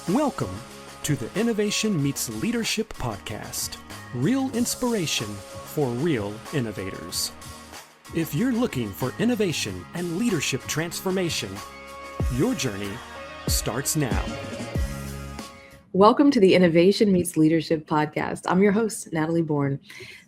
Welcome to the Innovation Meets Leadership podcast. Real inspiration for real innovators. If you're looking for innovation and leadership transformation, your journey starts now. Welcome to the Innovation Meets Leadership podcast. I'm your host, Natalie Born.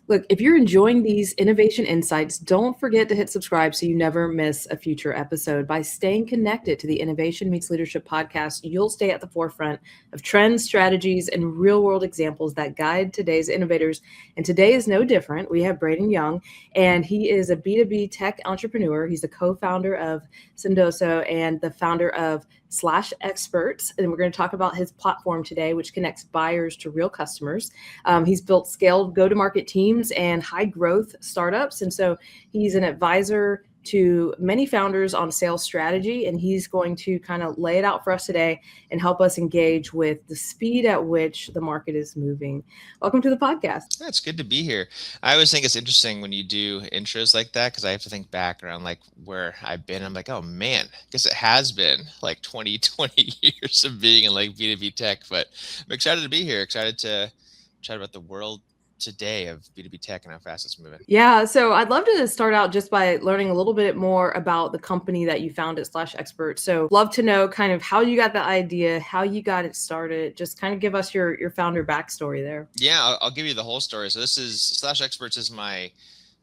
Look, if you're enjoying these innovation insights, don't forget to hit subscribe so you never miss a future episode. By staying connected to the Innovation Meets Leadership podcast, you'll stay at the forefront of trends, strategies, and real-world examples that guide today's innovators. And today is no different. We have Braydan Young, and he is a B2B tech entrepreneur. He's the co-founder of Sendoso and the founder of /Experts. And we're going to talk about his platform today, which connects buyers to real customers. He's built scaled go-to-market teams and high growth startups. And so he's an advisor to many founders on sales strategy, and he's going to kind of lay it out for us today and help us engage with the speed at which the market is moving. Welcome to the podcast. It's good to be here. I always think it's interesting when you do intros like that, because I have to think back around like where I've been. I'm like, oh man, I guess it has been like 20 years of being in like B2B tech, but I'm excited to be here, excited to chat about the world today of B2B tech and how fast it's moving. Yeah, so I'd love to start out just by learning a little bit more about the company that you founded /Experts. So love to know kind of how you got the idea, how you got it started. Just kind of give us your founder backstory there. Yeah, I'll give you the whole story. So this is /Experts is my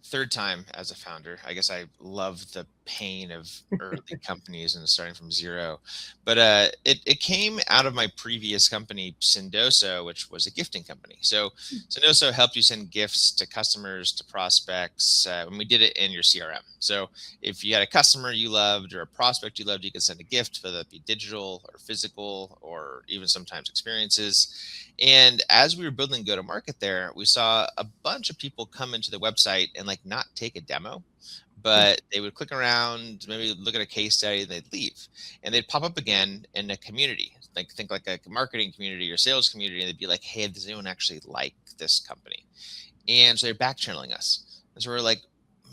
third time as a founder. I guess I love the pain of early companies and starting from zero. But it came out of my previous company, Sendoso, which was a gifting company. So Sendoso helped you send gifts to customers, to prospects, and we did it in your CRM. So if you had a customer you loved or a prospect you loved, you could send a gift, whether that be digital or physical or even sometimes experiences. And as we were building go-to-market there, we saw a bunch of people come into the website and like not take a demo, but they would click around, maybe look at a case study, and they'd leave. And they'd pop up again in a community, like think like a marketing community or sales community, and they'd be like, hey, does anyone actually like this company? And so they're back channeling us. And so we're like,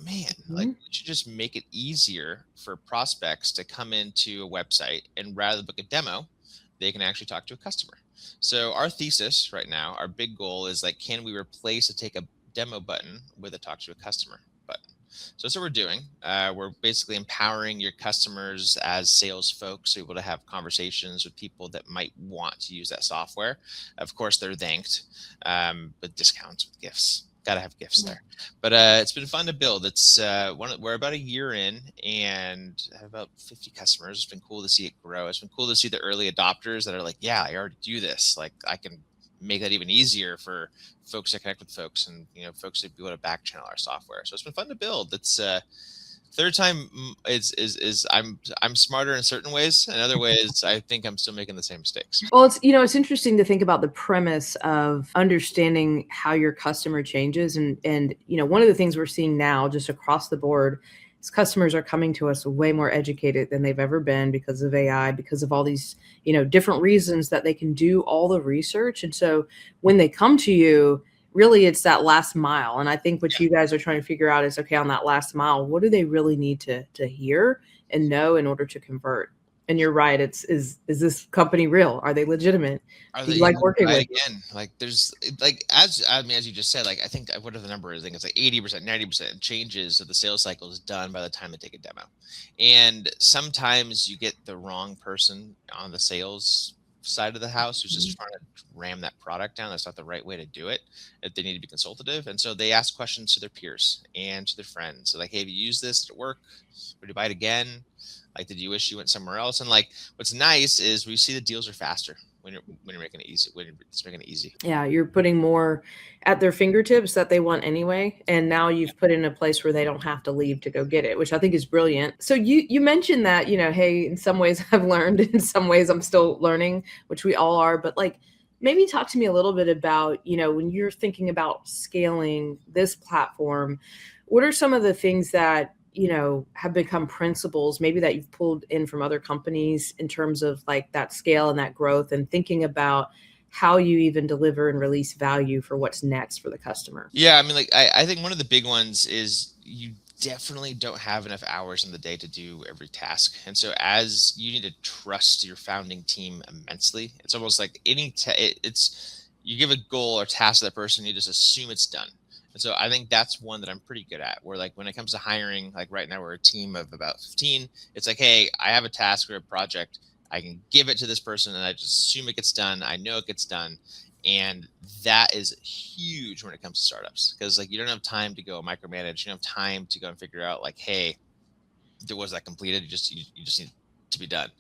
man, like we should just make it easier for prospects to come into a website, and rather than book a demo, they can actually talk to a customer. So our thesis right now, our big goal is like, can we replace a take a demo button with a talk to a customer button? So that's what we're doing. We're basically empowering your customers as sales folks to be able to have conversations with people that might want to use that software. Of course, they're thanked, with discounts, with gifts. Got to have gifts there. But it's been fun to build. It's we're about a year in and have about 50 customers. It's been cool to see it grow. It's been cool to see the early adopters that are like, yeah, I already do this. Like I can make that even easier for folks to connect with folks and, you know, folks to be able to back channel our software. So it's been fun to build. It's third time is I'm smarter in certain ways. In other ways, I think I'm still making the same mistakes. Well, it's interesting to think about the premise of understanding how your customer changes. And one of the things we're seeing now just across the board is customers are coming to us way more educated than they've ever been because of AI, because of all these, different reasons that they can do all the research. And so when they come to you, really it's that last mile. And I think what you guys are trying to figure out is, okay, on that last mile, what do they really need to hear and know in order to convert? And you're right. Is this company real? Are they legitimate? Do you like working with again? Like there's like, as you just said, like I think whatever the number is, I think it's like 80%, 90% changes of the sales cycle is done by the time they take a demo. And sometimes you get the wrong person on the sales side of the house who's just trying to ram that product down. That's not the right way to do it. They need to be consultative. And so they ask questions to their peers and to their friends. So like, hey, have you used this? Did it work? Would you buy it again? Like, did you wish you went somewhere else? And like, what's nice is we see the deals are faster when you're making it easy, when it's making it easy. Yeah, you're putting more at their fingertips that they want anyway. And now you've put in a place where they don't have to leave to go get it, which I think is brilliant. So you mentioned that, hey, in some ways I've learned, in some ways I'm still learning, which we all are. But like, maybe talk to me a little bit about, when you're thinking about scaling this platform, what are some of the things that have become principles maybe that you've pulled in from other companies in terms of like that scale and that growth, and thinking about how you even deliver and release value for what's next for the customer? Yeah, I mean, like I think one of the big ones is you definitely don't have enough hours in the day to do every task. And so as you need to trust your founding team immensely, it's almost like it's you give a goal or task to that person, you just assume it's done. And so I think that's one that I'm pretty good at, where like when it comes to hiring, like right now we're a team of about 15. It's like, hey, I have a task or a project. I can give it to this person and I just assume it gets done. I know it gets done. And that is huge when it comes to startups, because like you don't have time to go micromanage. You don't have time to go and figure out like, hey, was that completed? You just need to be done.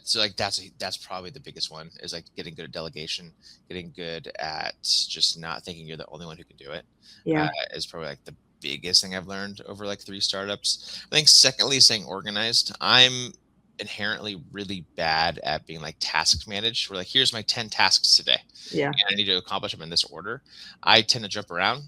So like that's probably the biggest one, is like getting good at delegation, getting good at just not thinking you're the only one who can do it. Yeah. Is probably like the biggest thing I've learned over like 3 startups. I think secondly, staying organized. I'm inherently really bad at being like task managed. We're like, here's my 10 tasks today. Yeah. And I need to accomplish them in this order. I tend to jump around.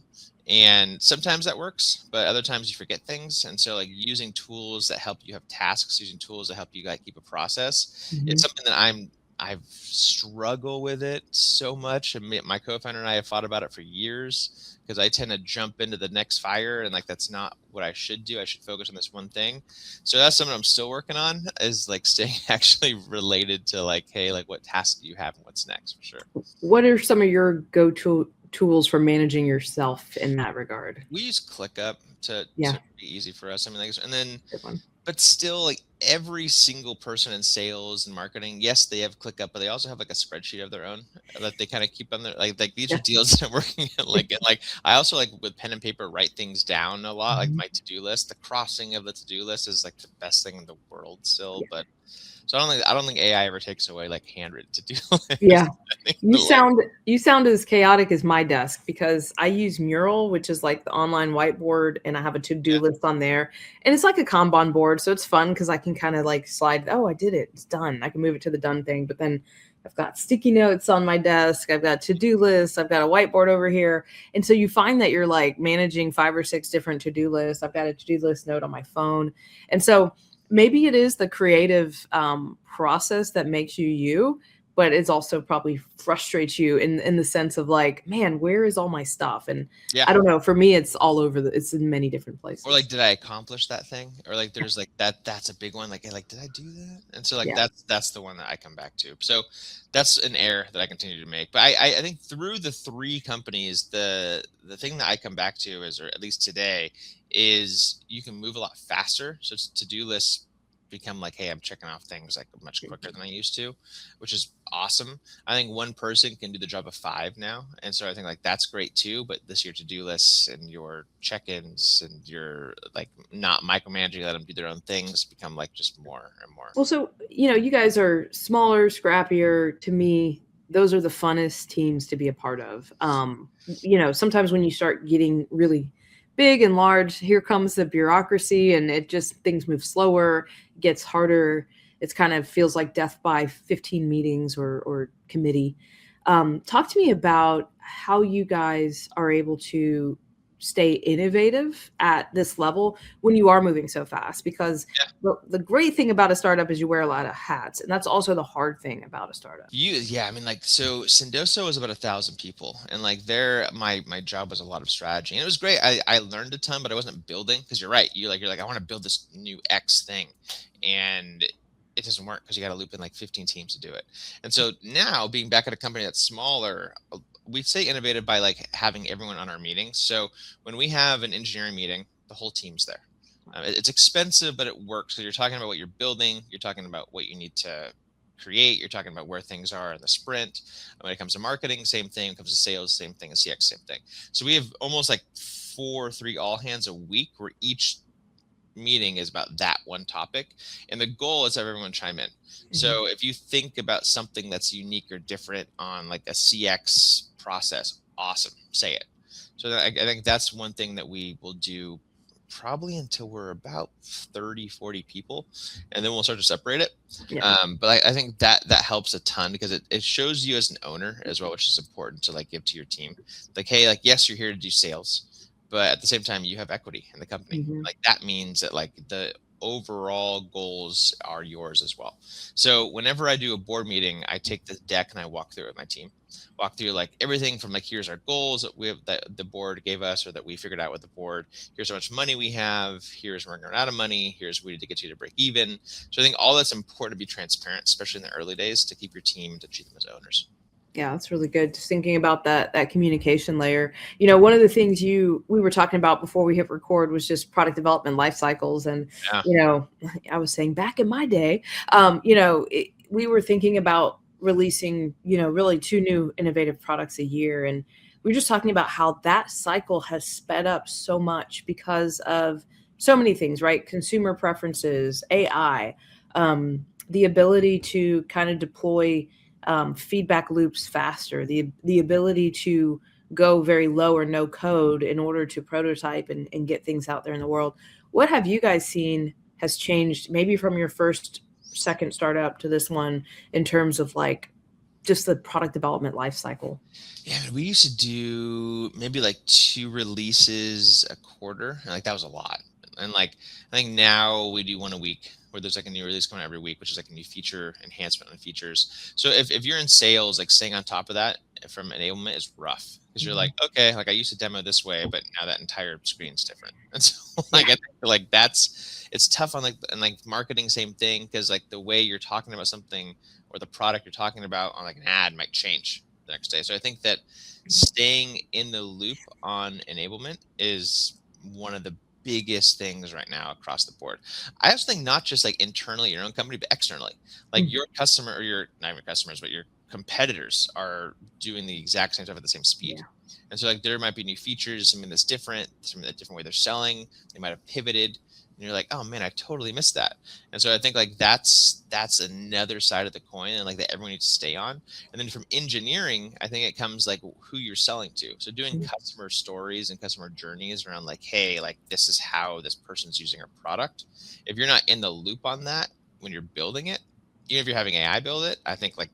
And sometimes that works, but other times you forget things. And so like using tools that help you have tasks, using tools that help you like keep a process, Mhm. it's something that I've struggled with it so much. And my co-founder and I have fought about it for years, because I tend to jump into the next fire, and like that's not what I should do. I should focus on this one thing. So that's something I'm still working on, is like staying actually related to like, hey, like what tasks do you have and what's next, for sure. What are some of your go-to tools for managing yourself in that regard? We use ClickUp to Yeah. be easy for us. I mean, like, and then, Good one. but still, like every single person in sales and marketing, yes, they have ClickUp, but they also have like a spreadsheet of their own that they kind of keep on their like these Yeah. are deals that I'm working at. Like I also like with pen and paper write things down a lot. Like Mhm. my to-do list, the crossing of the to-do list is like the best thing in the world still. Yeah. But so I don't think AI ever takes away like handwritten to-do lists. Yeah. I think You the, sound as chaotic as my desk, because I use Mural, which is like the online whiteboard, and I have a to-do yeah. list on there. And it's like a Kanban board, so it's fun because I can kind of like slide, oh, I did it. It's done. I can move it to the done thing. But then I've got sticky notes on my desk. I've got to-do lists. I've got a whiteboard over here. And so you find that you're like managing 5 or 6 different to-do lists. I've got a to-do list note on my phone. And so maybe it is the creative process that makes you, but it's also probably frustrates you in the sense of like, man, where is all my stuff? And yeah. I don't know, for me, it's all over it's in many different places. Or like, did I accomplish that thing? Or like there's like that's a big one. Like, hey, like, did I do that? And so like Yeah. that's the one that I come back to. So that's an error that I continue to make. But I think through the 3 companies, the thing that I come back to is, or at least today, is you can move a lot faster. So it's to-do lists become like, hey, I'm checking off things like much quicker than I used to, which is awesome. I think one person can do the job of 5 now. And so I think like that's great too. But this your to-do lists and your check-ins and your like not micromanaging, let them do their own things, become like just more and more. Well, so, you guys are smaller, scrappier. To me, those are the funnest teams to be a part of. Sometimes when you start getting really big and large, here comes the bureaucracy, and things move slower, gets harder. It's kind of feels like death by 15 meetings or committee. Talk to me about how you guys are able to stay innovative at this level when you are moving so fast, because the great thing about a startup is you wear a lot of hats, and that's also the hard thing about a startup. I mean, like, so Sendoso was about 1,000 people, and like my job was a lot of strategy, and it was great. I learned a ton, but I wasn't building, because you're right. You're like, I want to build this new X thing, and it doesn't work because you got to loop in like 15 teams to do it. And so now being back at a company that's smaller, we stay innovative by like having everyone on our meetings. So when we have an engineering meeting, the whole team's there. It's expensive, but it works. So you're talking about what you're building. You're talking about what you need to create. You're talking about where things are in the sprint. When it comes to marketing, same thing. When it comes to sales, same thing. And CX, same thing. So we have almost like 4 or 3 all hands a week, where each meeting is about that one topic, and the goal is to have everyone chime in. Mm-hmm. So if you think about something that's unique or different on like a CX process, awesome, say it. So I think that's one thing that we will do probably until we're about 30-40 people, and then we'll start to separate it. But I think that helps a ton, because it shows you as an owner as well, which is important to like give to your team. Like, hey, like, yes, you're here to do sales, but at the same time, you have equity in the company. Mm-hmm. Like that means that like the overall goals are yours as well. So whenever I do a board meeting, I take this deck and I walk through it with my team. Walk through like everything from like, here's our goals that we have, that the board gave us or that we figured out with the board. Here's how much money we have. Here's where we're running out of money. Here's we need to get you to break even. So I think all that's important to be transparent, especially in the early days, to keep your team, to treat them as owners. Yeah, that's really good. Just thinking about that communication layer. One of the things we were talking about before we hit record was just product development life cycles. And, Yeah. I was saying back in my day, we were thinking about releasing, really 2 new innovative products a year. And we were just talking about how that cycle has sped up so much because of so many things, right? Consumer preferences, AI, the ability to kind of deploy feedback loops faster, the ability to go very low or no code in order to prototype and get things out there in the world. What have you guys seen has changed maybe from your second startup to this one in terms of like just the product development life cycle? Yeah, we used to do maybe like 2 releases a quarter, and like that was a lot. And like I think now we do 1 a week, where there's like a new release coming every week, which is like a new feature enhancement on features. So if you're in sales, like staying on top of that from enablement is rough, because you're like, okay, like I used to demo this way, but now that entire screen's different. And so like I think like it's tough on like, and like marketing, same thing, because like the way you're talking about something or the product you're talking about on like an ad might change the next day. So I think that staying in the loop on enablement is one of the biggest things right now across the board. I also think not just like internally your own company, but externally, like your customer, or your, not even customers, but your competitors are doing the exact same stuff at the same speed. Yeah. And so like there might be new features, something that's different, something that different way they're selling. They might have pivoted, and you're like, oh man, I totally missed that. And so I think like that's another side of the coin, and like that everyone needs to stay on. And then from engineering, I think it comes like who you're selling to. So doing customer stories and customer journeys around like, hey, like this is how this person's using our product. If you're not in the loop on that when you're building it, even if you're having AI build it, I think like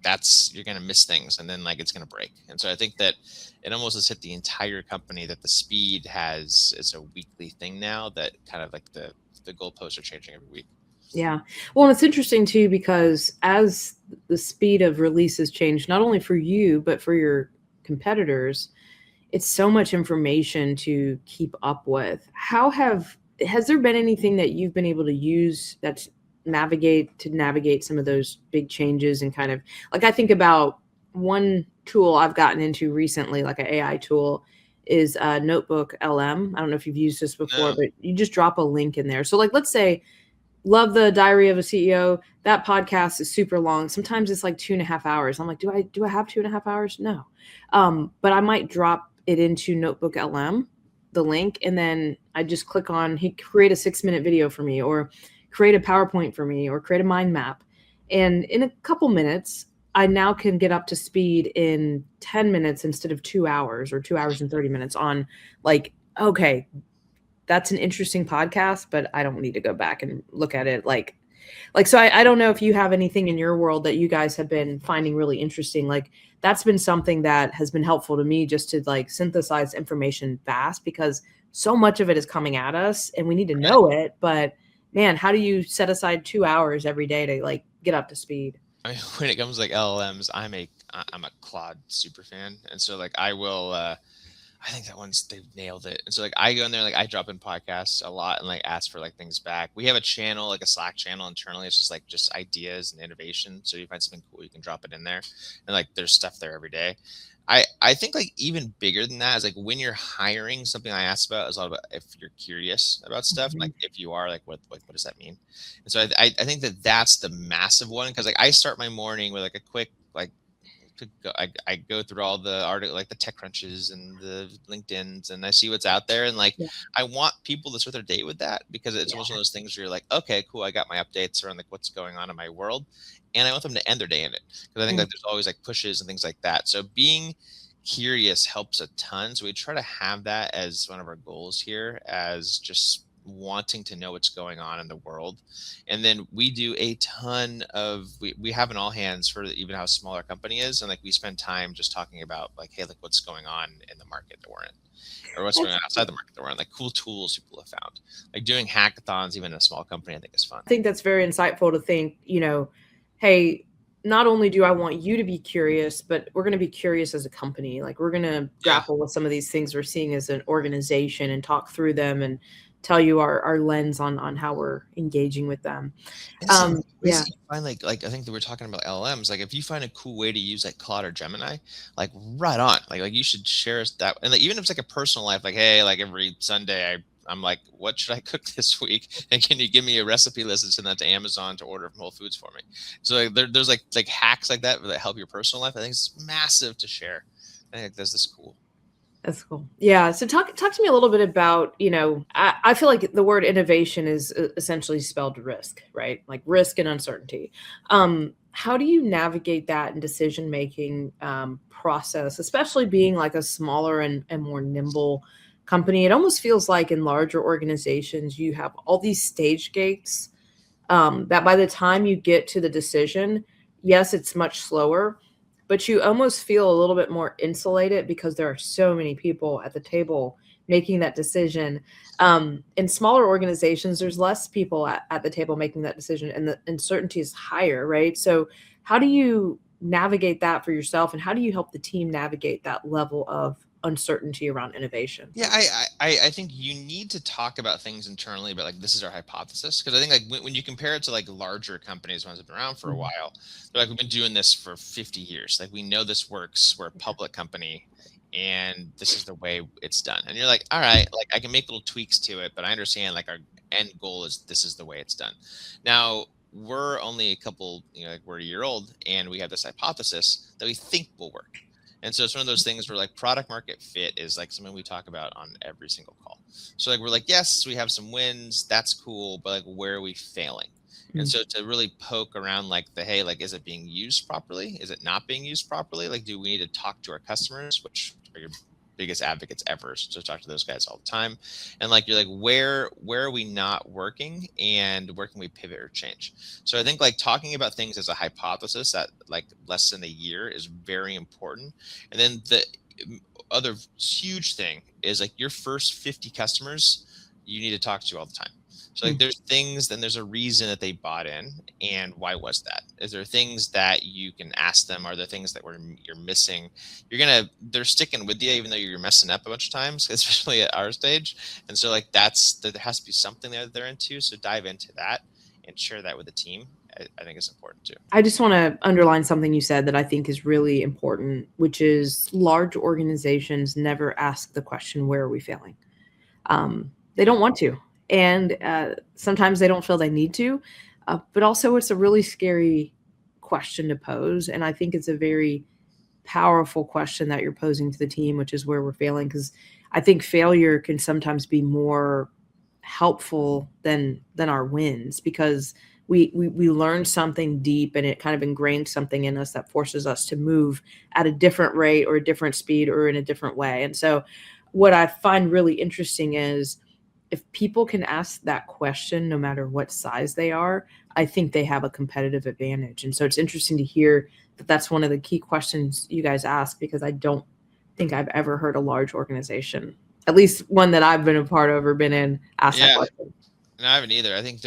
you're going to miss things, and then like it's going to break. And so I think that it almost has hit the entire company that the speed it's a weekly thing now, that kind of like the goalposts are changing every week. Yeah. Well, and it's interesting too, because as the speed of releases change, not only for you, but for your competitors, it's so much information to keep up with. Has there been anything that you've been able to use that's navigate some of those big changes? And kind of like, I think about one tool I've gotten into recently, like an AI tool, is Notebook LM. I don't know if you've used this before, but you just drop a link in there. So like, let's say, love the Diary of a CEO. That podcast is super long. Sometimes it's like 2.5 hours. I'm like, do I have 2.5 hours? No. But I might drop it into Notebook LM, the link, and then I just click on create a 6-minute video for me, or create a PowerPoint for me, or create a mind map. And in a couple minutes, I now can get up to speed in 10 minutes instead of 2 hours, or 2 hours and 30 minutes on like, okay, that's an interesting podcast, but I don't need to go back and look at it. So I don't know if you have anything in your world that you guys have been finding really interesting. Like that's been something that has been helpful to me, just to like synthesize information fast, because so much of it is coming at us and we need to know it. But man, how do you set aside 2 hours every day to like get up to speed? I mean, when it comes to like LLMs, I'm a Claude super fan, and so like I will. I think that they've nailed it. And so like I go in there, like I drop in podcasts a lot and like ask for like things back. We have a channel, like a Slack channel internally. It's just ideas and innovation. So you find something cool, you can drop it in there, and like there's stuff there every day. I think like even bigger than that is like when you're hiring, something I asked about is a lot about if you're curious about stuff. Like if you are, like what does that mean? And so I think that's the massive one, because like I start my morning with like a quick like I go through all the article, like the tech crunches and the LinkedIn's, and I see what's out there. And like, I want people to start their day with that, because it's almost one of those things where you're like, okay, cool. I got my updates around like what's going on in my world. And I want them to end their day in it. Cause I think like there's always like pushes and things like that. So being curious helps a ton. So we try to have that as one of our goals here, as just wanting to know what's going on in the world. And then we do a ton of, we have an all hands for even how small our company is. And like, we spend time just talking about like, hey, like what's going on in the market that we're in, or what's going on outside the market that we're in, like cool tools people have found. Like doing hackathons, even in a small company, I think is fun. I think that's very insightful to think, hey, not only do I want you to be curious, but we're going to be curious as a company. Like we're going to grapple with some of these things we're seeing as an organization and talk through them and tell you our lens on how we're engaging with them. You find like I think that we're talking about LLMs. Like if you find a cool way to use like Claude or Gemini, like right on. Like you should share that. And like, even if it's like a personal life, like hey, like every Sunday I'm like, what should I cook this week? And can you give me a recipe list and send that to Amazon to order from Whole Foods for me? So like, there's like hacks like that help your personal life. I think it's massive to share. I think that's cool. That's cool. Yeah. So talk to me a little bit about, I feel like the word innovation is essentially spelled risk, right? Like risk and uncertainty. How do you navigate that in decision-making process, especially being like a smaller and more nimble company? It almost feels like in larger organizations, you have all these stage gates that by the time you get to the decision, yes, it's much slower, but you almost feel a little bit more insulated because there are so many people at the table making that decision. In smaller organizations, there's less people at the table making that decision, and the uncertainty is higher, right? So how do you navigate that for yourself, and how do you help the team navigate that level of uncertainty around innovation? Yeah, I think you need to talk about things internally, but like this is our hypothesis, because I think like when you compare it to like larger companies, ones that have been around for a while, they're like, we've been doing this for 50 years. Like we know this works. We're a public company, and this is the way it's done. And you're like, all right, like I can make little tweaks to it, but I understand like our end goal is this is the way it's done. Now we're only a couple, like we're a year old, and we have this hypothesis that we think will work. And so it's one of those things where like product market fit is like something we talk about on every single call. So like we're like, yes, we have some wins, that's cool, but like where are we failing? And so to really poke around like hey, like is it being used properly? Is it not being used properly? Like do we need to talk to our customers, which are your biggest advocates ever? So talk to those guys all the time. And like you're like, where are we not working, and where can we pivot or change? So I think like talking about things as a hypothesis at like less than a year is very important. And then the other huge thing is like your first 50 customers you need to talk to all the time. So like there's things, then there's a reason that they bought in, and why was that? Is there things that you can ask them? Are there things that you're missing? They're sticking with you even though you're messing up a bunch of times, especially at our stage. And so like there has to be something there that they're into. So dive into that and share that with the team. I think it's important too. I just want to underline something you said that I think is really important, which is large organizations never ask the question, where are we failing? They don't want to. And sometimes they don't feel they need to, but also it's a really scary question to pose. And I think it's a very powerful question that you're posing to the team, which is where we're failing. Because I think failure can sometimes be more helpful than our wins, because we learn something deep and it kind of ingrains something in us that forces us to move at a different rate or a different speed or in a different way. And so what I find really interesting is, if people can ask that question, no matter what size they are, I think they have a competitive advantage. And so it's interesting to hear that that's one of the key questions you guys ask, because I don't think I've ever heard a large organization, at least one that I've been a part of or been in, ask that question. No, I haven't either. I think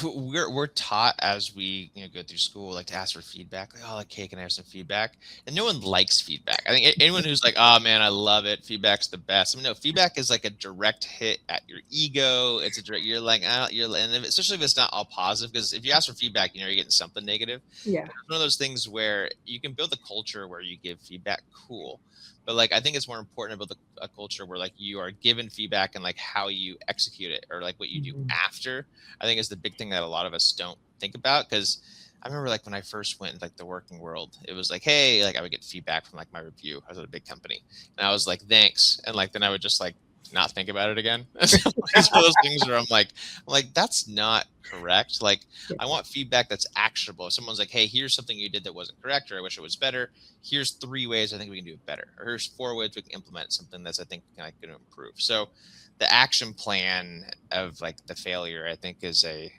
we're taught as we go through school, like to ask for feedback, like, oh, like, hey, can I have some feedback? And no one likes feedback. I think anyone who's like, oh man, I love it, feedback's the best. I mean, no, feedback is like a direct hit at your ego. It's a direct, you're like, and especially if it's not all positive, because if you ask for feedback, you're getting something negative. Yeah. It's one of those things where you can build a culture where you give feedback, cool. But like, I think it's more important to build a culture where like you are given feedback, and like how you execute it, or like what you do after, I think is the big thing that a lot of us don't think about. Because I remember like when I first went into like the working world, it was like, hey, like I would get feedback from like my review. I was at a big company, and I was like, thanks. And like, then I would just like not think about it again. It's one of those things where I'm like, that's not correct. Like, Yeah. I want feedback that's actionable. If someone's like, hey, here's something you did that wasn't correct, or I wish it was better. Here's 3 ways I think we can do it better, or here's 4 ways we can implement something that's I think going to improve. So, the action plan of like the failure, I think, is a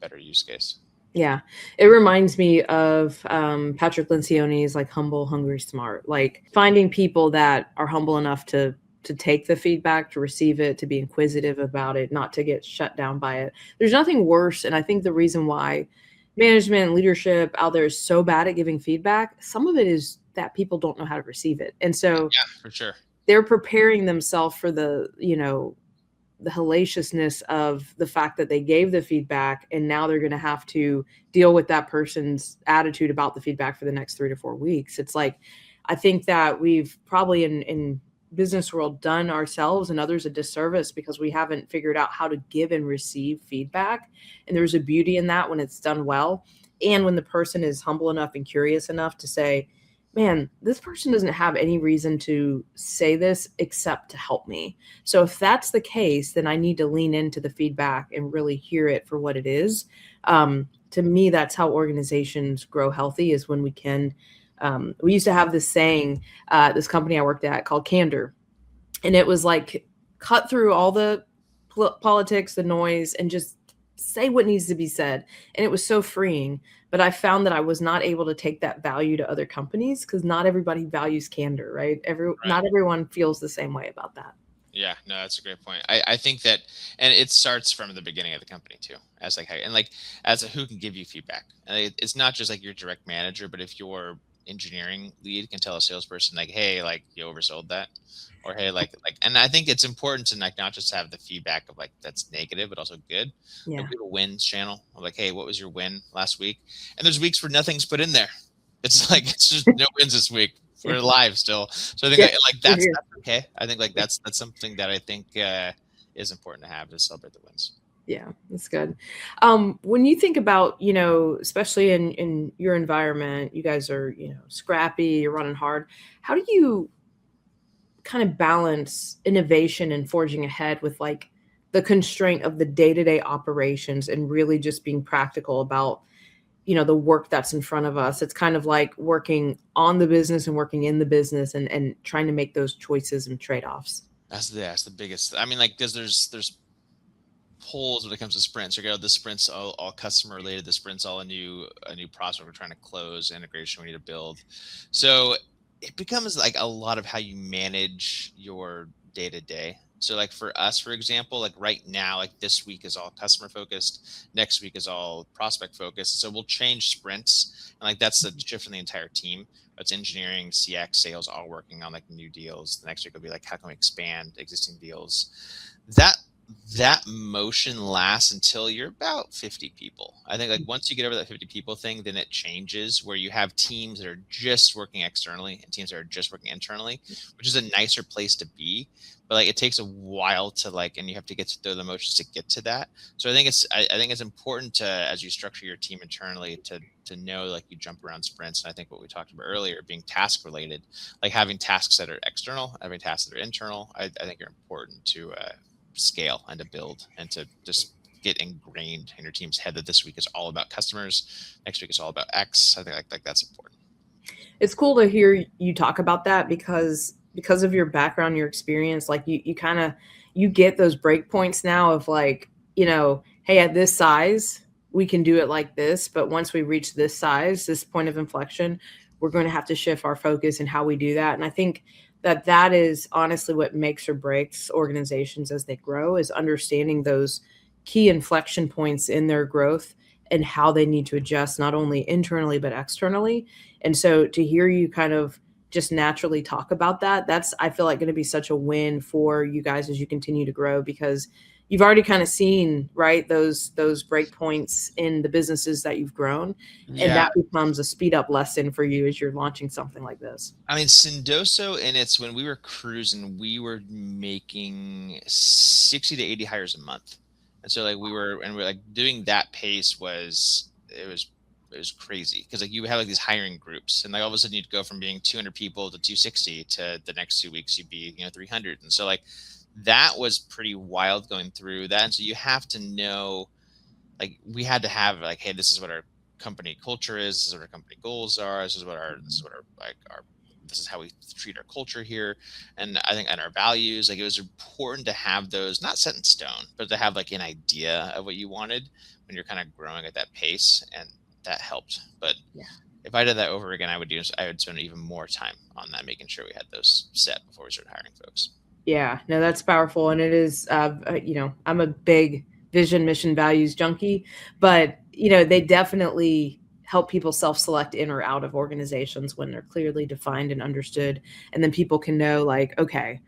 better use case. Yeah, it reminds me of Patrick Lencioni's like humble, hungry, smart. Like finding people that are humble enough to take the feedback, to receive it, to be inquisitive about it, not to get shut down by it. There's nothing worse, and I think the reason why management and leadership out there is so bad at giving feedback, some of it is that people don't know how to receive it, and so Yeah, for sure. they're preparing themselves for the hellaciousness of the fact that they gave the feedback and now they're going to have to deal with that person's attitude about the feedback for the next 3 to 4 weeks. It's like, I think that we've probably in business world done ourselves and others a disservice because we haven't figured out how to give and receive feedback. And there's a beauty in that when it's done well. And when the person is humble enough and curious enough to say, man, this person doesn't have any reason to say this except to help me. So if that's the case, then I need to lean into the feedback and really hear it for what it is. To me, that's how organizations grow healthy is when we can. We used to have this saying, this company I worked at called Candor. And it was like cut through all the politics, the noise, and just say what needs to be said. And it was so freeing. But I found that I was not able to take that value to other companies because not everybody values candor, right? Right. Not everyone feels the same way about that. Yeah, no, that's a great point. I think that, and it starts from the beginning of the company too, as like, and like, as a, who can give you feedback. And it's not just like your direct manager, but if your engineering lead can tell a salesperson like, hey, like you oversold that, or hey, and I think it's important to like not just have the feedback of like that's negative, but also good. Yeah. Like we have a wins channel of like, hey, what was your win last week? And there's weeks where nothing's put in there. It's like it's just no wins this week. We're live still, so I think like that's okay. I think like that's something that I think is important to have to celebrate the wins. Yeah, that's good. When you think about, especially in your environment, you guys are, scrappy, you're running hard. How do you kind of balance innovation and forging ahead with like the constraint of the day-to-day operations and really just being practical about the work that's in front of us? It's kind of like working on the business and working in the business and trying to make those choices and trade-offs. That's the biggest. I mean, like, because there's polls when it comes to sprints. Okay, the sprints all customer related. The sprints all a new prospect we're trying to close, integration we need to build. So it becomes like a lot of how you manage your day to day. So like for us, for example, like right now, like this week is all customer focused. Next week is all prospect focused. So we'll change sprints. And like that's the shift in the entire team. It's engineering, CX, sales, all working on like new deals. The next week will be like, how can we expand existing deals? That motion lasts until you're about 50 people. I think like once you get over that 50 people thing, then it changes where you have teams that are just working externally and teams that are just working internally, which is a nicer place to be. But like it takes a while to like, and you have to get through the motions to get to that. So I think it's important to, as you structure your team internally, to know like you jump around sprints. And I think what we talked about earlier, being task related, like having tasks that are external, having tasks that are internal, I think are important to scale and to build and to just get ingrained in your team's head that this week is all about customers, next week is all about X. I think like that's important. It's cool to hear you talk about that because of your background, your experience, like you kind of you get those break points now of like, hey, at this size we can do it like this, but once we reach this size, this point of inflection, we're going to have to shift our focus and how we do that. And I think that is honestly what makes or breaks organizations as they grow, is understanding those key inflection points in their growth and how they need to adjust not only internally but externally. And so to hear you kind of just naturally talk about that's, I feel like, going to be such a win for you guys as you continue to grow, because you've already kind of seen, right, those break points in the businesses that you've grown. Yeah. And that becomes a speed up lesson for you as you're launching something like this. I mean, Sendoso, and it's when we were cruising, we were making 60 to 80 hires a month. And so like we're like doing that pace was crazy, because like you have like these hiring groups, and like all of a sudden you'd go from being 200 people to 260 to the next 2 weeks you'd be 300. And so like that was pretty wild going through that. And so you have to know, like, we had to have like, hey, this is what our company culture is. This is what our company goals are. This is what our this is how we treat our culture here. And I think, and our values, like, it was important to have those not set in stone, but to have like an idea of what you wanted when you're kind of growing at that pace. And that helped. But if I did that over again, I would spend even more time on that, making sure we had those set before we started hiring folks. Yeah, no, that's powerful. And it is, I'm a big vision, mission, values junkie, but, they definitely help people self-select in or out of organizations when they're clearly defined and understood. And then people can know, like, okay,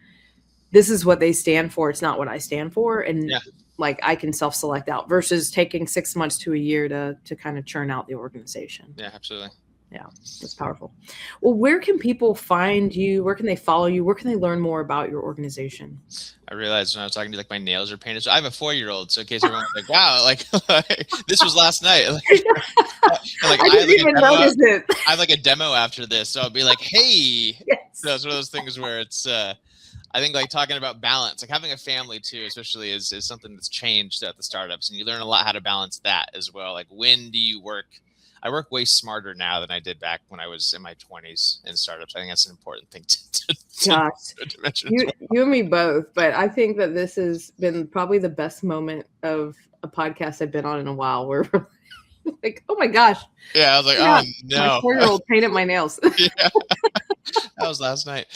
this is what they stand for. It's not what I stand for. And like, I can self-select out versus taking 6 months to a year to kind of churn out the organization. Yeah, absolutely. Yeah, that's powerful. Well, where can people find you? Where can they follow you? Where can they learn more about your organization? I realized when I was talking to, like, my nails are painted. So I have a 4-year-old. So in case everyone's like, wow, like this was last night. Like, I didn't even notice it. I have like a demo after this. So I'll be like, hey, Yes. So it's one of those things where it's, I think, like, talking about balance, like having a family too, especially is something that's changed at the startups, and you learn a lot how to balance that as well. Like, when do you work? I work way smarter now than I did back when I was in my 20s in startups. I think that's an important thing to mention. You and me both, but I think that this has been probably the best moment of a podcast I've been on in a while, where we're like, oh my gosh. Yeah, I was like, oh no. My 4-year-old painted my nails. Yeah. That was last night.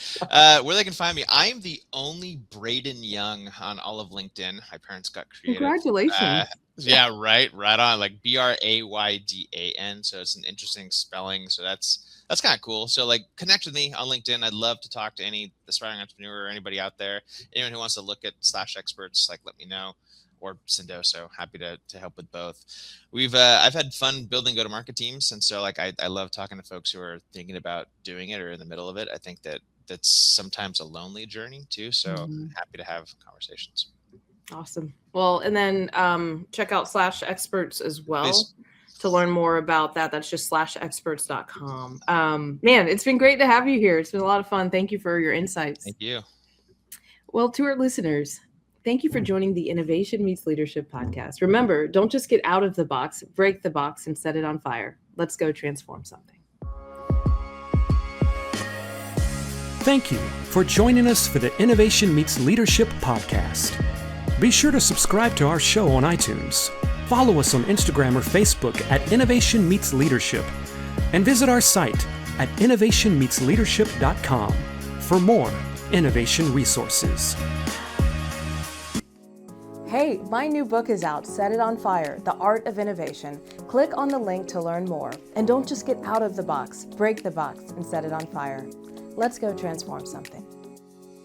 Where they can find me, I am the only Braydan Young on all of LinkedIn. My parents got creative. Congratulations. Yeah, right on, like Braydan. So it's an interesting spelling. So that's kind of cool. So, like, connect with me on LinkedIn. I'd love to talk to any aspiring entrepreneur or anybody out there. Anyone who wants to look at /experts, like, let me know. Or Sendoso, happy to help with both. I've had fun building go-to-market teams, and so, like, I love talking to folks who are thinking about doing it or in the middle of it. I think that's sometimes a lonely journey too. So happy to have conversations. Awesome. Well, and then check out /experts as well. Please. To learn more about that. That's just /experts.com. Man, it's been great to have you here. It's been a lot of fun. Thank you for your insights. Thank you. Well, to our listeners, thank you for joining the Innovation Meets Leadership podcast. Remember, don't just get out of the box, break the box and set it on fire. Let's go transform something. Thank you for joining us for the Innovation Meets Leadership podcast. Be sure to subscribe to our show on iTunes. Follow us on Instagram or Facebook at Innovation Meets Leadership, and visit our site at innovationmeetsleadership.com for more innovation resources. Hey, my new book is out, Set It on Fire, The Art of Innovation. Click on the link to learn more. And don't just get out of the box, break the box and set it on fire. Let's go transform something.